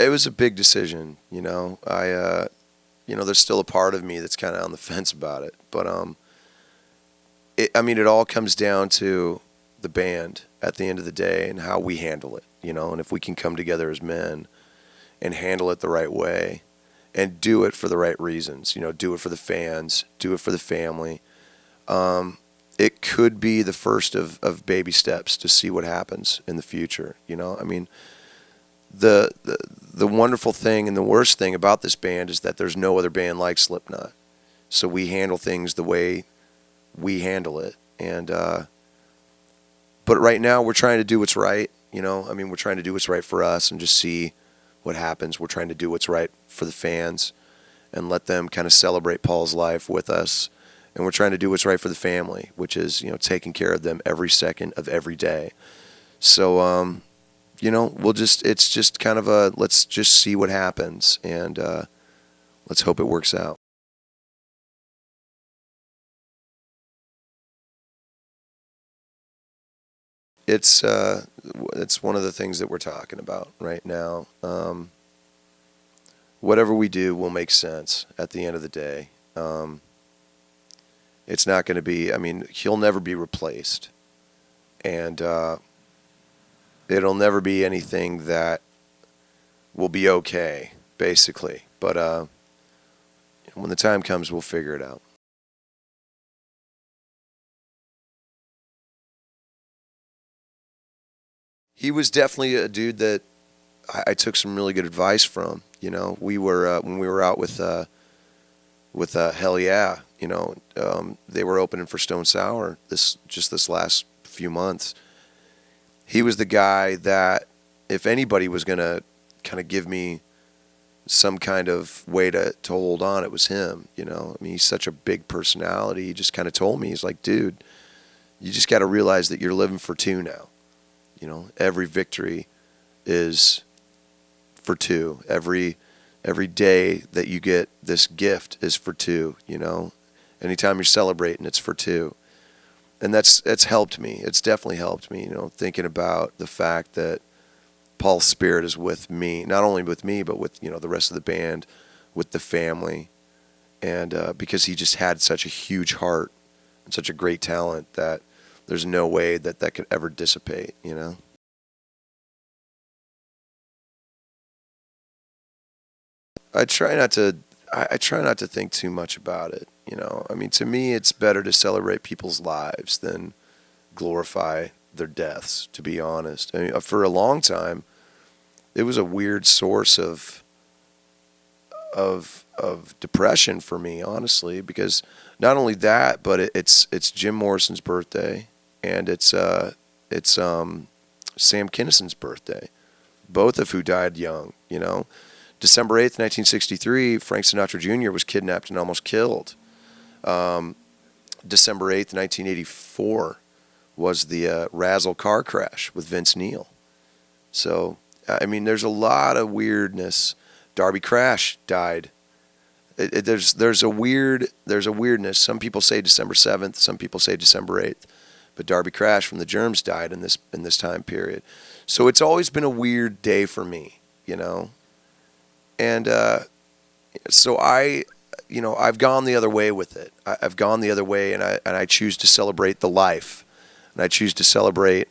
it was a big decision, you know. There's still a part of me that's kind of on the fence about it, but I mean, it all comes down to the band at the end of the day and how we handle it, you know. And if we can come together as men and handle it the right way and do it for the right reasons, you know, do it for the fans, do it for the family. It could be the first of baby steps to see what happens in the future, you know. I mean, the wonderful thing and the worst thing about this band is that there's no other band like Slipknot. So we handle things the way we handle it. And but right now we're trying to do what's right, you know. I mean, we're trying to do what's right for us and just see what happens. We're trying to do what's right for the fans and let them kind of celebrate Paul's life with us. And we're trying to do what's right for the family, which is, you know, taking care of them every second of every day. So, you know, it's just kind of let's just see what happens, and let's hope it works out. It's one of the things that we're talking about right now. Whatever we do will make sense at the end of the day. It's not going to be, I mean, he'll never be replaced. And it'll never be anything that will be okay, basically. But when the time comes, we'll figure it out. He was definitely a dude that I took some really good advice from. You know, we were when we were out with Hell Yeah. You know, they were opening for Stone Sour this last few months. He was the guy that, if anybody was gonna kind of give me some kind of way to hold on, it was him. You know, I mean, he's such a big personality. He just kind of told me, he's like, dude, you just got to realize that you're living for two now. You know, every victory is for two. Every day that you get this gift is for two. You know, anytime you're celebrating, it's for two. And that's helped me. It's definitely helped me, you know, thinking about the fact that Paul's spirit is with me, not only with me, but with, you know, the rest of the band, with the family. And because he just had such a huge heart and such a great talent that there's no way that could ever dissipate, you know. I try not to I try not to think too much about it, you know. I mean, to me, it's better to celebrate people's lives than glorify their deaths, to be honest. I mean, for a long time, it was a weird source of depression for me, honestly, because not only that, but it's Jim Morrison's birthday, and it's Sam Kinnison's birthday, both of who died young, you know. December 8th, 1963, Frank Sinatra Jr. was kidnapped and almost killed. December 8th, 1984 was the Razzle car crash with Vince Neil. So, I mean, there's a lot of weirdness. Darby Crash died. There's a weirdness. Some people say December 7th, some people say December 8th, but Darby Crash from the Germs died in this time period. So it's always been a weird day for me, you know. And so I've gone the other way with it. I've gone the other way, and I choose to celebrate the life, and I choose to celebrate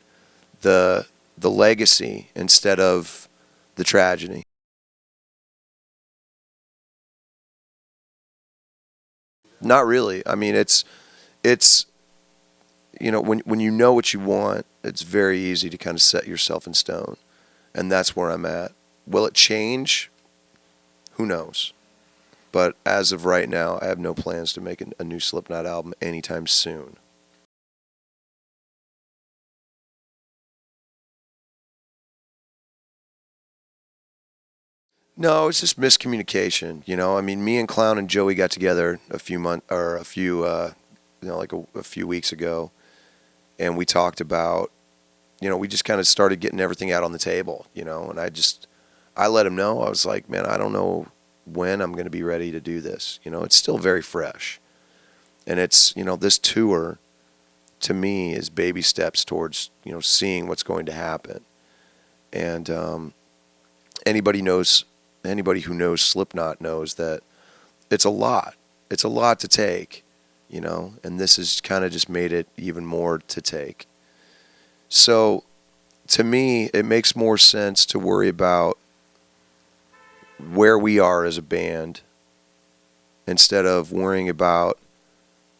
the legacy instead of the tragedy. Not really. I mean, it's you know, when you know what you want, it's very easy to kind of set yourself in stone, and that's where I'm at. Will it change? Who knows? But as of right now, I have no plans to make a new Slipknot album anytime soon. No, it's just miscommunication. You know, I mean, me and Clown and Joey got together a few weeks ago, and we talked about, you know, we just kind of started getting everything out on the table, you know, and I let him know. I was like, man, I don't know when I'm going to be ready to do this. You know, it's still very fresh, and it's, you know, this tour to me is baby steps towards, you know, seeing what's going to happen, and anybody knows, anybody who knows Slipknot knows that it's a lot. It's a lot to take, you know, and this has kind of just made it even more to take. So to me, it makes more sense to worry about where we are as a band instead of worrying about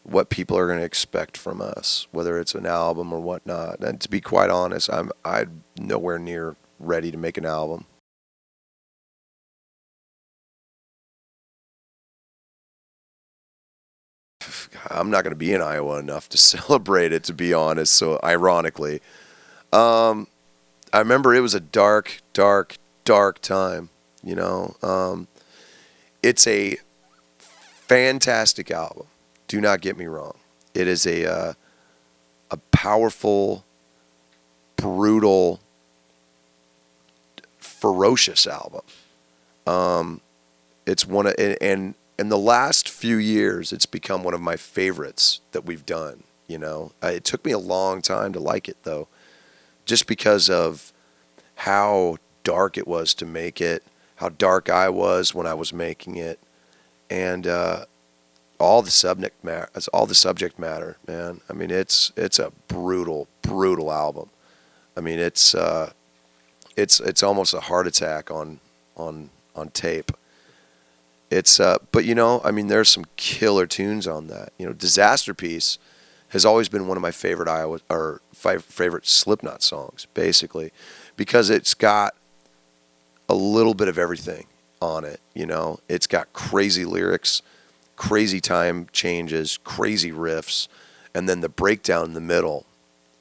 what people are going to expect from us, whether it's an album or whatnot. And to be quite honest, I'm nowhere near ready to make an album. I'm not going to be in Iowa enough to celebrate it, to be honest. So ironically, um, I remember it was a dark, dark, dark time. You know, it's a fantastic album. Do not get me wrong. It is a powerful, brutal, ferocious album. It's one of, and in the last few years, it's become one of my favorites that we've done. You know, it took me a long time to like it though, just because of how dark it was to make it, how dark I was when I was making it, and all the subject matter, man. I mean, it's a brutal, brutal album. I mean, it's almost a heart attack on tape. But you know, I mean, there's some killer tunes on that. You know, Disaster Piece has always been one of my favorite favorite Slipknot songs, basically, because it's got a little bit of everything on it. You know, it's got crazy lyrics, crazy time changes, crazy riffs, and then the breakdown in the middle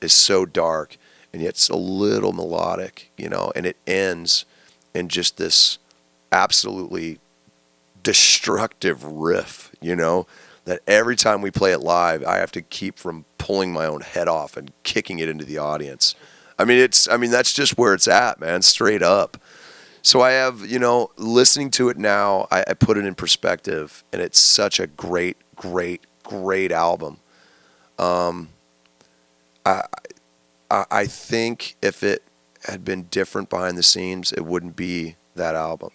is so dark and yet it's a little melodic, you know, and it ends in just this absolutely destructive riff, you know, that every time we play it live, I have to keep from pulling my own head off and kicking it into the audience. I mean, that's just where it's at, man, straight up. So I have, you know, listening to it now, I put it in perspective, and it's such a great, great, great album. Um, I, I think if it had been different behind the scenes, it wouldn't be that album.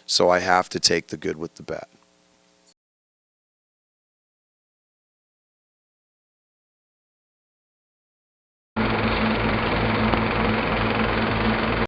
So I have to take the good with the bad.